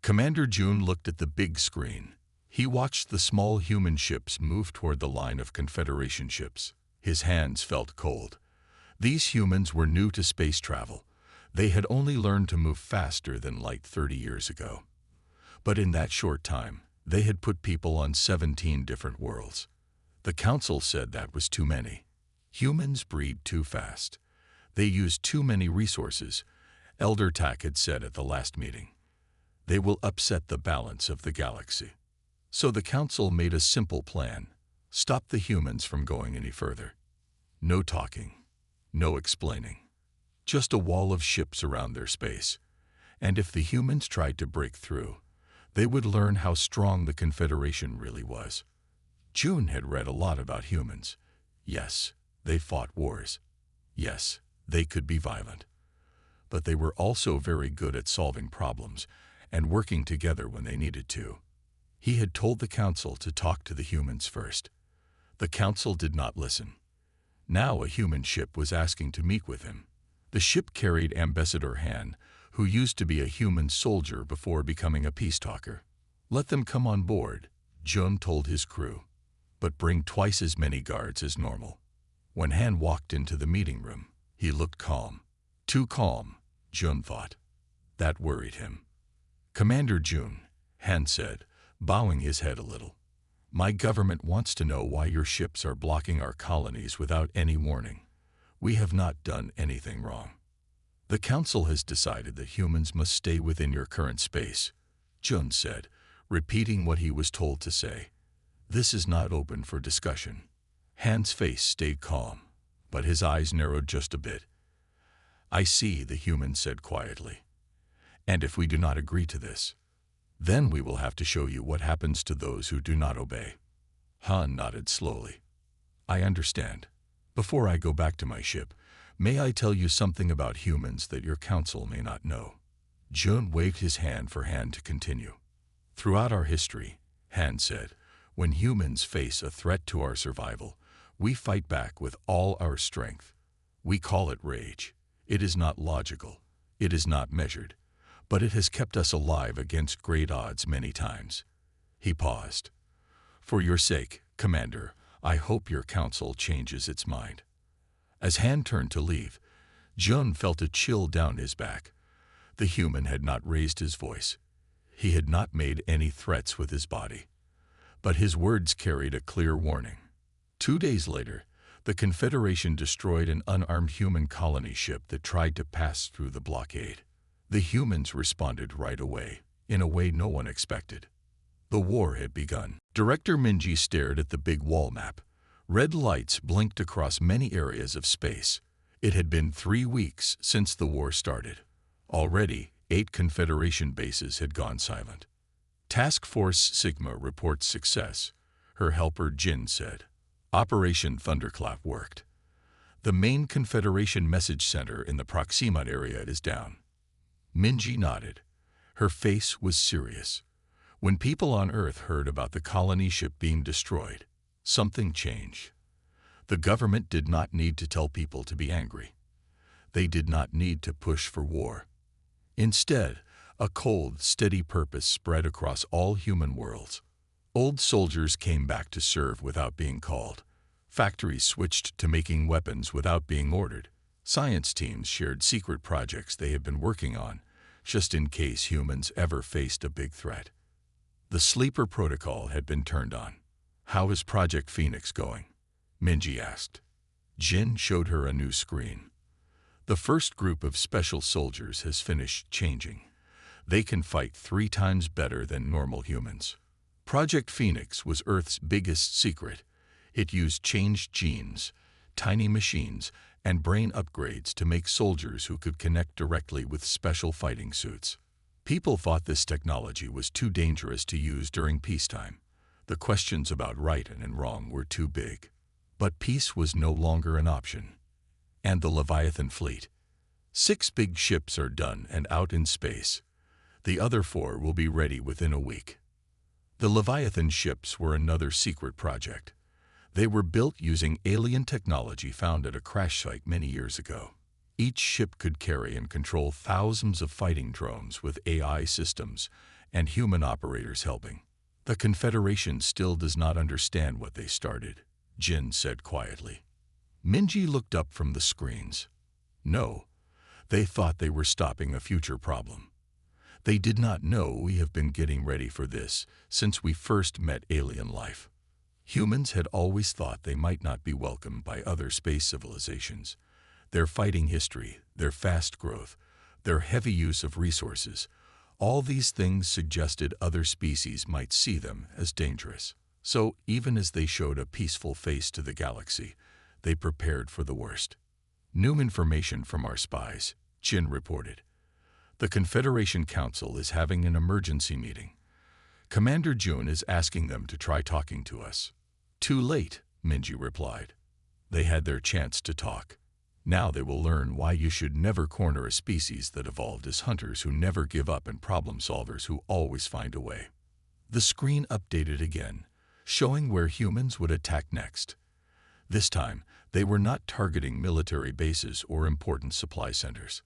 Commander June looked at the big screen. He watched the small human ships move toward the line of Confederation ships. His hands felt cold. These humans were new to space travel. They had only learned to move faster than light 30 years ago. But in that short time, they had put people on 17 different worlds. The Council said that was too many. Humans breed too fast. They use too many resources, Elder Tak had said at the last meeting. They will upset the balance of the galaxy. So the Council made a simple plan. Stop the humans from going any further. No talking. No explaining. Just a wall of ships around their space. And if the humans tried to break through, they would learn how strong the Confederation really was. June had read a lot about humans. Yes, they fought wars. Yes, they could be violent. But they were also very good at solving problems and working together when they needed to. He had told the Council to talk to the humans first. The Council did not listen. Now a human ship was asking to meet with him. The ship carried Ambassador Han, who used to be a human soldier before becoming a peace talker. Let them come on board, Jun told his crew, but bring twice as many guards as normal. When Han walked into the meeting room, he looked calm. Too calm, Jun thought. That worried him. Commander Jun, Han said, bowing his head a little. My government wants to know why your ships are blocking our colonies without any warning. We have not done anything wrong. The Council has decided that humans must stay within your current space, Jun said, repeating what he was told to say. This is not open for discussion. Han's face stayed calm, but his eyes narrowed just a bit. I see, the human said quietly. And if we do not agree to this, then we will have to show you what happens to those who do not obey. Han nodded slowly. I understand. Before I go back to my ship, may I tell you something about humans that your council may not know? Jun waved his hand for Han to continue. Throughout our history, Han said, when humans face a threat to our survival, we fight back with all our strength. We call it rage. It is not logical. It is not measured. But it has kept us alive against great odds many times. He paused. For your sake, Commander, I hope your council changes its mind. As Han turned to leave, Jun felt a chill down his back. The human had not raised his voice. He had not made any threats with his body. But his words carried a clear warning. 2 days later, the Confederation destroyed an unarmed human colony ship that tried to pass through the blockade. The humans responded right away, in a way no one expected. The war had begun. Director Minji stared at the big wall map. Red lights blinked across many areas of space. It had been 3 weeks since the war started. Already, 8 Confederation bases had gone silent. Task Force Sigma reports success, her helper Jin said. Operation Thunderclap worked. The main Confederation message center in the Proxima area is down. Minji nodded. Her face was serious. When people on Earth heard about the colony ship being destroyed, something changed. The government did not need to tell people to be angry. They did not need to push for war. Instead, a cold, steady purpose spread across all human worlds. Old soldiers came back to serve without being called. Factories switched to making weapons without being ordered. Science teams shared secret projects they had been working on, just in case humans ever faced a big threat. The sleeper protocol had been turned on. How is Project Phoenix going? Minji asked. Jin showed her a new screen. The first group of special soldiers has finished changing. They can fight 3 times better than normal humans. Project Phoenix was Earth's biggest secret. It used changed genes, tiny machines, and brain upgrades to make soldiers who could connect directly with special fighting suits. People thought this technology was too dangerous to use during peacetime. The questions about right and wrong were too big. But peace was no longer an option. And the Leviathan fleet. 6 big ships are done and out in space. The other 4 will be ready within a week. The Leviathan ships were another secret project. They were built using alien technology found at a crash site many years ago. Each ship could carry and control thousands of fighting drones with AI systems and human operators helping. The Confederation still does not understand what they started, Jin said quietly. Minji looked up from the screens. No, they thought they were stopping a future problem. They did not know we have been getting ready for this since we first met alien life. Humans had always thought they might not be welcomed by other space civilizations. Their fighting history, their fast growth, their heavy use of resources, all these things suggested other species might see them as dangerous. So even as they showed a peaceful face to the galaxy, they prepared for the worst. New information from our spies, Jin reported. The Confederation Council is having an emergency meeting. Commander Jun is asking them to try talking to us. Too late, Minji replied. They had their chance to talk. Now they will learn why you should never corner a species that evolved as hunters who never give up and problem solvers who always find a way. The screen updated again, showing where humans would attack next. This time, they were not targeting military bases or important supply centers.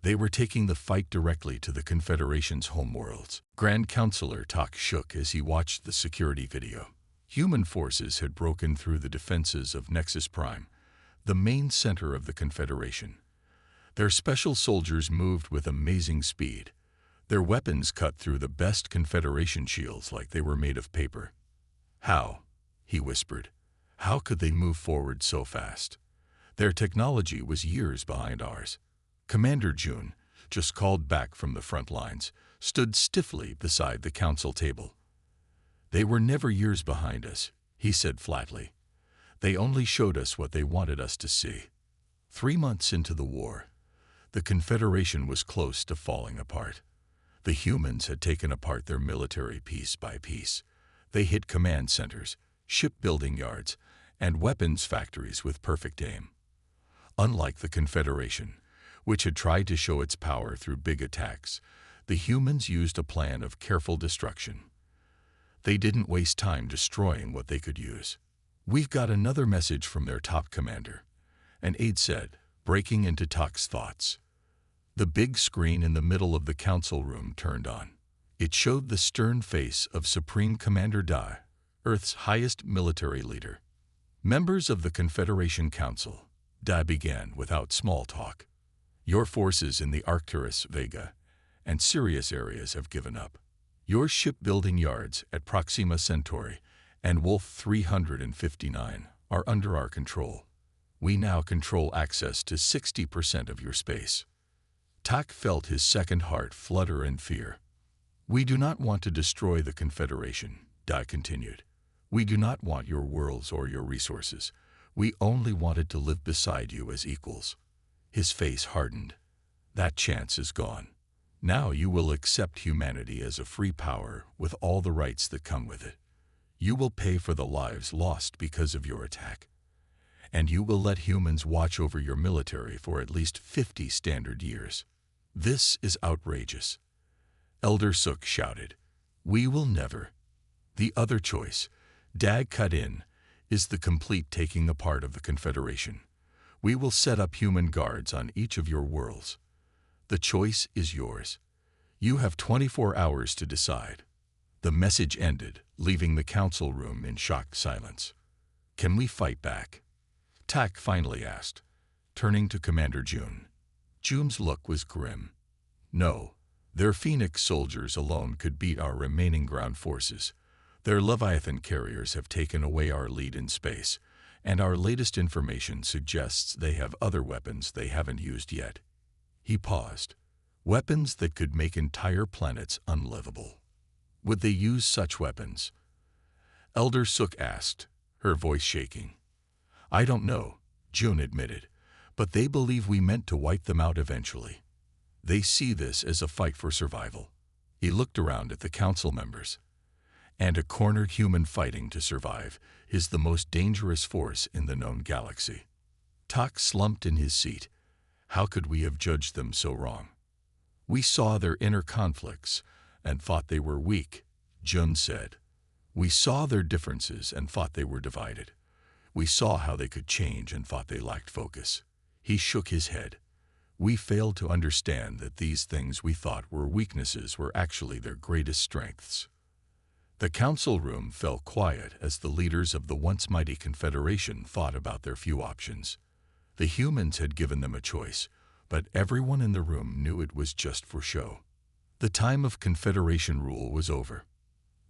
They were taking the fight directly to the Confederation's homeworlds. Grand Counselor Tak shook as he watched the security video. Human forces had broken through the defenses of Nexus Prime, the main center of the Confederation. Their special soldiers moved with amazing speed. Their weapons cut through the best Confederation shields like they were made of paper. How? He whispered. How could they move forward so fast? Their technology was years behind ours. Commander Jun, just called back from the front lines, stood stiffly beside the council table. They were never years behind us, he said flatly. They only showed us what they wanted us to see. 3 months into the war, the Confederation was close to falling apart. The humans had taken apart their military piece by piece. They hit command centers, shipbuilding yards, and weapons factories with perfect aim. Unlike the Confederation, which had tried to show its power through big attacks, the humans used a plan of careful destruction. They didn't waste time destroying what they could use. We've got another message from their top commander, an aide said, breaking into Tak's thoughts. The big screen in the middle of the council room turned on. It showed the stern face of Supreme Commander Da, Earth's highest military leader. Members of the Confederation Council, Da began without small talk. Your forces in the Arcturus, Vega, and Sirius areas have given up. Your shipbuilding yards at Proxima Centauri and Wolf 359 are under our control. We now control access to 60% of your space. Tak felt his second heart flutter in fear. We do not want to destroy the Confederation, Da continued. We do not want your worlds or your resources. We only wanted to live beside you as equals. His face hardened. That chance is gone. Now you will accept humanity as a free power with all the rights that come with it. You will pay for the lives lost because of your attack. And you will let humans watch over your military for at least 50 standard years. This is outrageous. Elder Suk shouted. We will never. The other choice, Dag cut in, is the complete taking apart of the Confederation. We will set up human guards on each of your worlds. The choice is yours. You have 24 hours to decide. The message ended, leaving the council room in shocked silence. Can we fight back? Tak finally asked, turning to Commander Jun. Jun's look was grim. No, their Phoenix soldiers alone could beat our remaining ground forces. Their Leviathan carriers have taken away our lead in space, and our latest information suggests they have other weapons they haven't used yet. He paused. Weapons that could make entire planets unlivable. Would they use such weapons? Elder Suk asked, her voice shaking. I don't know, Jun admitted, but they believe we meant to wipe them out eventually. They see this as a fight for survival. He looked around at the council members. And a cornered human fighting to survive is the most dangerous force in the known galaxy. Tak slumped in his seat. How could we have judged them so wrong? We saw their inner conflicts and thought they were weak, Jun said. We saw their differences and thought they were divided. We saw how they could change and thought they lacked focus. He shook his head. We failed to understand that these things we thought were weaknesses were actually their greatest strengths. The council room fell quiet as the leaders of the once mighty Confederation thought about their few options. The humans had given them a choice, but everyone in the room knew it was just for show. The time of Confederation rule was over.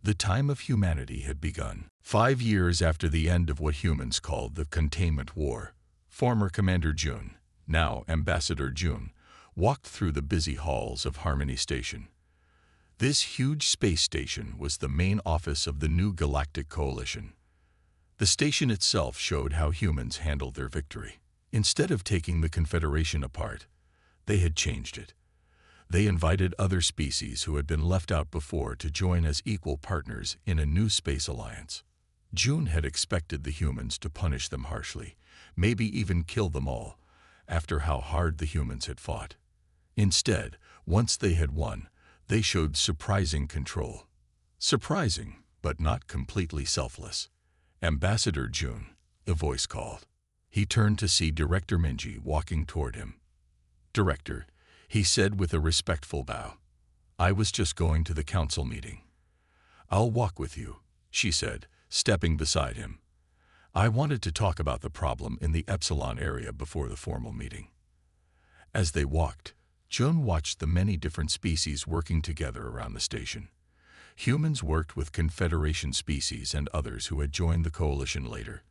The time of humanity had begun. 5 years after the end of what humans called the Containment War, former Commander June, now Ambassador June, walked through the busy halls of Harmony Station. This huge space station was the main office of the new Galactic Coalition. The station itself showed how humans handled their victory. Instead of taking the Confederation apart, they had changed it. They invited other species who had been left out before to join as equal partners in a new space alliance. June had expected the humans to punish them harshly, maybe even kill them all, after how hard the humans had fought. Instead, once they had won, they showed surprising control. Surprising, but not completely selfless. Ambassador June, the voice called. He turned to see Director Minji walking toward him. "Director," he said with a respectful bow. "I was just going to the council meeting." "I'll walk with you," she said, stepping beside him. "I wanted to talk about the problem in the Epsilon area before the formal meeting." As they walked, June watched the many different species working together around the station. Humans worked with Confederation species and others who had joined the coalition later.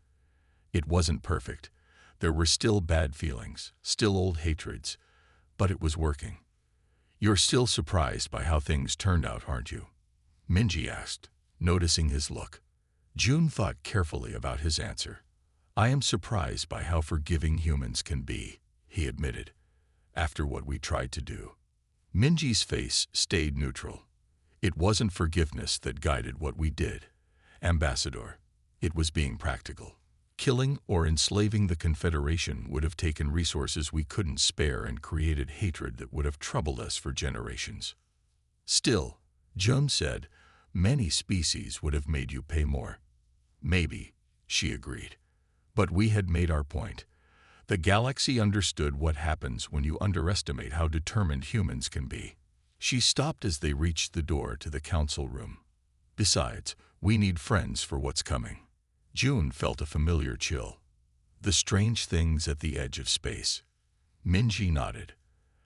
It wasn't perfect. There were still bad feelings, still old hatreds, but it was working. "You're still surprised by how things turned out, aren't you?" Minji asked, noticing his look. June thought carefully about his answer. "I am surprised by how forgiving humans can be," he admitted, "after what we tried to do." Minji's face stayed neutral. "It wasn't forgiveness that guided what we did, Ambassador. It was being practical. Killing or enslaving the Confederation would have taken resources we couldn't spare and created hatred that would have troubled us for generations." "Still," June said, "many species would have made you pay more." "Maybe," she agreed. "But we had made our point. The galaxy understood what happens when you underestimate how determined humans can be." She stopped as they reached the door to the council room. "Besides, we need friends for what's coming." June felt a familiar chill. The strange things at the edge of space. Minji nodded.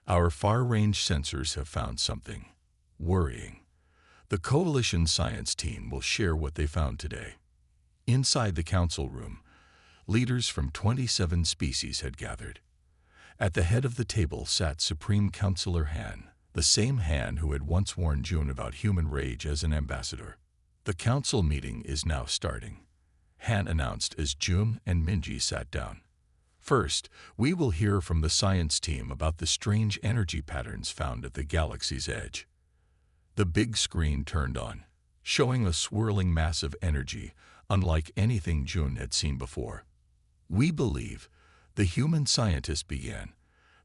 "Our far-range sensors have found something worrying. The Coalition science team will share what they found today." Inside the council room, leaders from 27 species had gathered. At the head of the table sat Supreme Counselor Han, the same Han who had once warned June about human rage as an ambassador. "The council meeting is now starting," Han announced as June and Minji sat down. "First, we will hear from the science team about the strange energy patterns found at the galaxy's edge." The big screen turned on, showing a swirling mass of energy unlike anything June had seen before. "We believe," the human scientist began,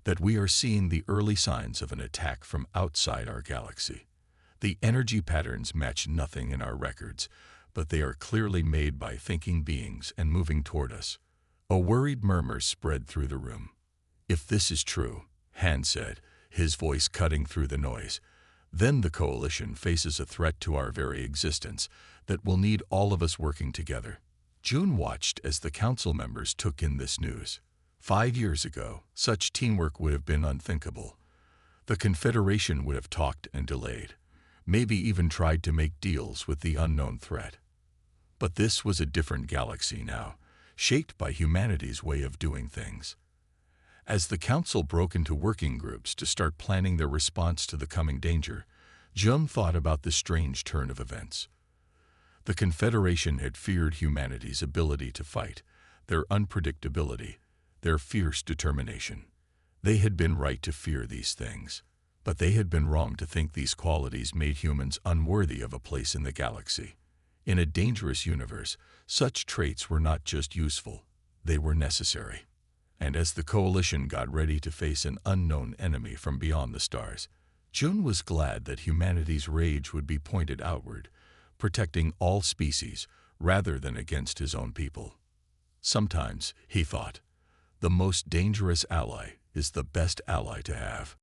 "that we are seeing the early signs of an attack from outside our galaxy. The energy patterns match nothing in our records, but they are clearly made by thinking beings and moving toward us." A worried murmur spread through the room. "If this is true," Han said, his voice cutting through the noise, "then the Coalition faces a threat to our very existence that will need all of us working together." June watched as the council members took in this news. 5 years ago, such teamwork would have been unthinkable. The Confederation would have talked and delayed, maybe even tried to make deals with the unknown threat. But this was a different galaxy now, shaped by humanity's way of doing things. As the council broke into working groups to start planning their response to the coming danger, Jung thought about the strange turn of events. The Confederation had feared humanity's ability to fight, their unpredictability, their fierce determination. They had been right to fear these things, but they had been wrong to think these qualities made humans unworthy of a place in the galaxy. In a dangerous universe, such traits were not just useful, they were necessary. And as the Coalition got ready to face an unknown enemy from beyond the stars, June was glad that humanity's rage would be pointed outward, protecting all species rather than against his own people. Sometimes, he thought, the most dangerous ally is the best ally to have.